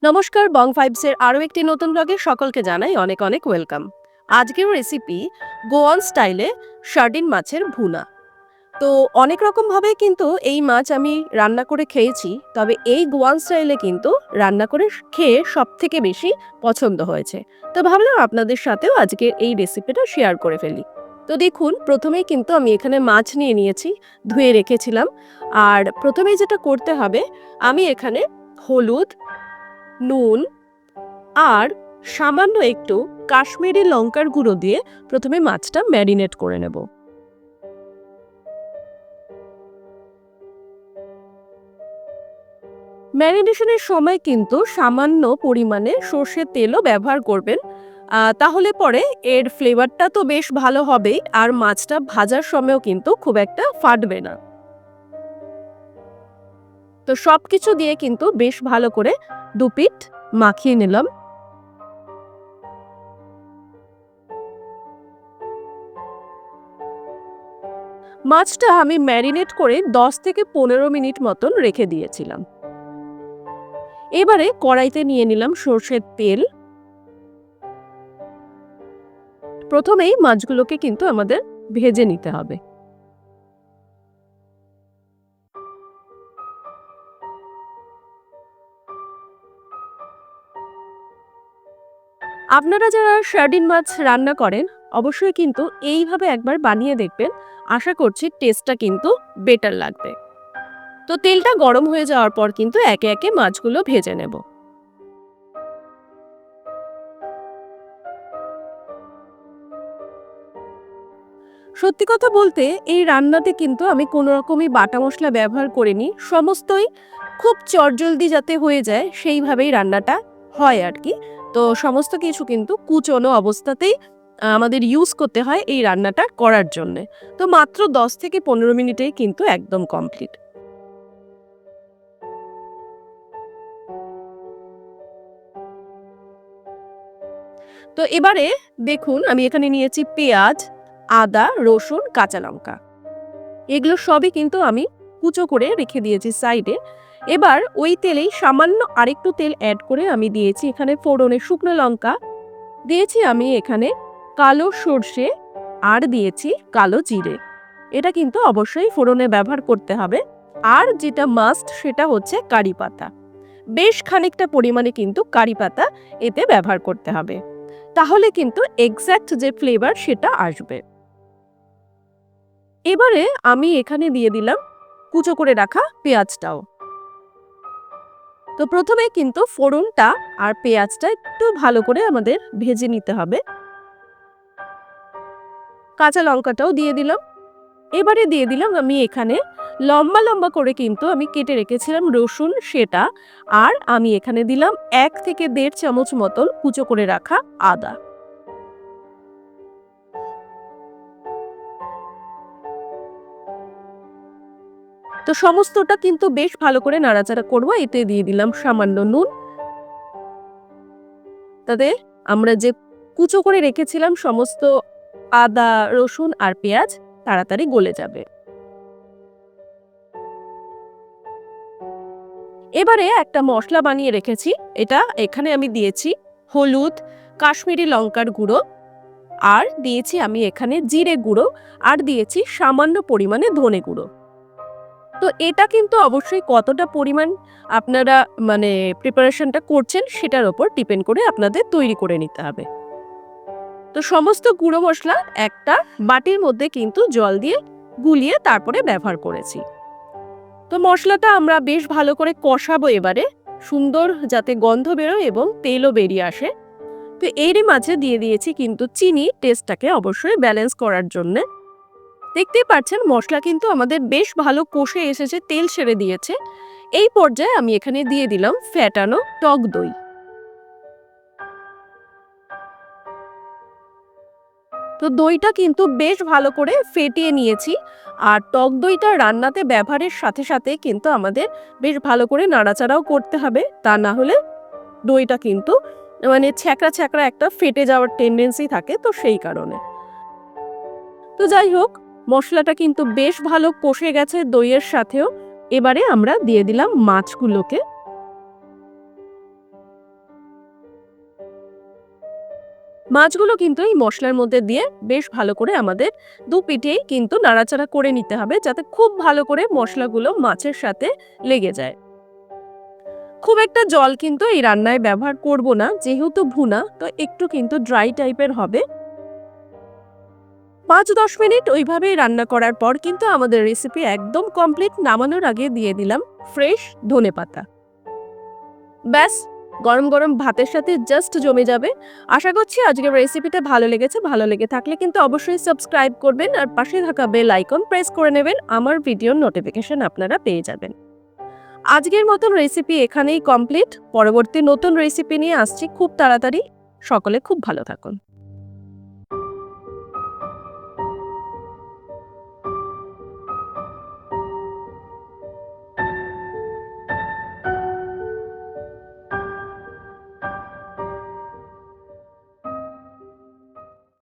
নমস্কার, বং ফাইভসের আরও একটি নতুন ব্লগে সকলকে জানাই অনেক অনেক ওয়েলকাম। আজকের রেসিপি গোয়ান স্টাইলে সার্ডিন মাছের ভুনা। তো অনেক রকমভাবে কিন্তু এই মাছ আমি রান্না করে খেয়েছি, তবে এই গোয়ান স্টাইলে কিন্তু রান্না করে খেয়ে সব থেকে বেশি পছন্দ হয়েছে। তো ভাবলাম আপনাদের সাথেও আজকে এই রেসিপিটা শেয়ার করে ফেলি। তো দেখুন, প্রথমেই কিন্তু আমি এখানে মাছ নিয়ে নিয়েছি, ধুয়ে রেখেছিলাম। আর প্রথমেই যেটা করতে হবে, আমি এখানে হলুদ, নুন আর সামান্য একটু কাশ্মীরি লঙ্কার গুঁড়ো দিয়ে প্রথমে মাছটা ম্যারিনেট করে নেব। ম্যারিনেশনের সময় কিন্তু সামান্য পরিমাণে সর্ষের তেলও ব্যবহার করবেন, তাহলে পরে এর ফ্লেভারটা তো বেশ ভালো হবেই, আর মাছটা ভাজার সময়ও কিন্তু খুব একটা ফাটবে না। তো সবকিছু দিয়ে কিন্তু বেশ ভালো করে দুপিঠ মাখিয়ে নিলাম। মাছটা আমি ম্যারিনেট করে 10 থেকে 15 মিনিট মতন রেখে দিয়েছিলাম। এবারে কড়াইতে নিয়ে নিলাম সর্ষের তেল। প্রথমেই মাছগুলোকে কিন্তু আমাদের ভেজে নিতে হবে। আপনারা যারা সার্ডিন মাছ রান্না করেন, অবশ্যই কিন্তু এইভাবে একবার বানিয়ে দেখবেন। আশা করছি টেস্টটা কিন্তু বেটার লাগবে। তো তেলটা গরম হয়ে যাওয়ার পর কিন্তু একে একে মাছগুলো ভেজে নেব। সত্যি কথা বলতে, এই রান্নাতে কিন্তু আমি কোনো রকমই বাটা মশলা ব্যবহার করিনি। সমস্তই খুব চটজলদি যাতে হয়ে যায় সেইভাবেই রান্নাটা হয় আর কি। তো সমস্ত কিছু কিন্তু কুচনো অবস্থাতেই আমাদের ইউজ করতে হয় এই রান্নাটা করার জন্যে। তো মাত্র 10 থেকে 15 মিনিটেই কিন্তু একদম কমপ্লিট। তো এবারে দেখুন, আমি এখানে নিয়েছি পেঁয়াজ, আদা, রসুন, কাঁচা লঙ্কা। এগুলো সবই কিন্তু আমি কুচো করে রেখে দিয়েছি সাইডে। এবার ওই তেলেই সামান্য আরেকটু তেল অ্যাড করে আমি দিয়েছি এখানে ফোড়নে শুকনো লঙ্কা, দিয়েছি আমি এখানে কালো সর্ষে, আর দিয়েছি কালো জিরে। এটা কিন্তু অবশ্যই ফোড়নে ব্যবহার করতে হবে। আর যেটা মাস্ট সেটা হচ্ছে কারি পাতা। বেশ খানিকটা পরিমাণে কিন্তু কারি পাতা এতে ব্যবহার করতে হবে, তাহলে কিন্তু এক্স্যাক্ট যে ফ্লেভার সেটা আসবে। এবারে আমি এখানে দিয়ে দিলাম কুচো করে রাখা পেঁয়াজটাও। তো প্রথমে কিন্তু ফোড়নটা আর পেঁয়াজটা একটু ভালো করে আমাদের ভেজে নিতে হবে। কাঁচা লঙ্কাটাও দিয়ে দিলাম। এবারে দিয়ে দিলাম আমি এখানে লম্বা লম্বা করে কিন্তু আমি কেটে রেখেছিলাম রসুন, সেটা। আর আমি এখানে দিলাম 1 থেকে 1.5 চামচ মতন কুচো করে রাখা আদা। তো সমস্তটা কিন্তু বেশ ভালো করে নাড়াচাড়া করব। এতে দিয়ে দিলাম সামান্য নুন। তাতে আমরা যে কুচো করে রেখেছিলাম সমস্ত আদা, রসুন আর পেঁয়াজ তাড়াতাড়ি গলে যাবে। এবারে একটা মশলা বানিয়ে রেখেছি। এটা এখানে আমি দিয়েছি হলুদ, কাশ্মীরি লঙ্কার গুঁড়ো, আর দিয়েছি আমি এখানে জিরে গুঁড়ো, আর দিয়েছি সামান্য পরিমাণে ধনে গুঁড়ো। তো এটা কিন্তু অবশ্যই কতটা পরিমাণ আপনারা প্রিপারেশনটা করছেন সেটার উপর ডিপেন্ড করে আপনাদের তৈরি করে নিতে হবে। তো সমস্ত গুঁড়ো মশলা একটা বাটির মধ্যে কিন্তু জল দিয়ে গুলিয়ে তারপরে ব্যবহার করেছি। তো মশলাটা আমরা বেশ ভালো করে কষাবো এবারে, সুন্দর যাতে গন্ধ বেরোয় এবং তেলও বেরিয়ে আসে। তো এরই মাঝে দিয়ে দিয়েছি কিন্তু চিনি, টেস্টটাকে অবশ্যই ব্যালেন্স করার জন্য। দেখতেই পাচ্ছেন মশলা কিন্তু আমাদের বেশ ভালো কষে এসেছে, তেল ছেড়ে দিয়েছে। এই পর্যায়ে আমি এখানে দিয়ে দিলাম ফ্যাটানো টক দই। তো দইটা কিন্তু বেশ ভালো করে ফেটিয়ে নিয়েছি। আর টক দইটা রান্নাতে ব্যবহারের সাথে সাথে কিন্তু আমাদের বেশ ভালো করে নাড়াচাড়াও করতে হবে, তা না হলে দইটা কিন্তু ছ্যাঁকড়া ছ্যাঁকড়া একটা ফেটে যাওয়ার টেন্ডেন্সি থাকে, তো সেই কারণে। তো যাই হোক, মশলাটা কিন্তু বেশ ভালো কষে গেছে দইয়ের সাথেও। এবারে আমরা দিয়ে দিলাম মাছগুলোকে। মাছগুলো কিন্তু এই মশলার মধ্যে দিয়ে বেশ ভালো করে আমাদের দু পিঠেই কিন্তু নাড়াচাড়া করে নিতে হবে, যাতে খুব ভালো করে মশলাগুলো মাছের সাথে লেগে যায়। খুব একটা জল কিন্তু এই রান্নায় ব্যবহার করব না, যেহেতু ভুনা, তো একটু কিন্তু ড্রাই টাইপের হবে। ৫-১০ মিনিট ওইভাবেই রান্না করার পর কিন্তু আমাদের রেসিপি একদম কমপ্লিট। নামানোর আগে দিয়ে দিলাম ফ্রেশ ধনেপাতা। ব্যাস, গরম গরম ভাতের সাথে জাস্ট জমে যাবে। আশা করছি আজকের রেসিপিটা ভালো লেগেছে। ভালো লেগে থাকলে কিন্তু অবশ্যই সাবস্ক্রাইব করবেন আর পাশে থাকা বেল আইকন প্রেস করে নেবেন। আমার ভিডিওর নোটিফিকেশন আপনারা পেয়ে যাবেন। আজকের মতন রেসিপি এখানেই কমপ্লিট। পরবর্তী নতুন রেসিপি নিয়ে আসছি খুব তাড়াতাড়ি। সকলে খুব ভালো থাকুন।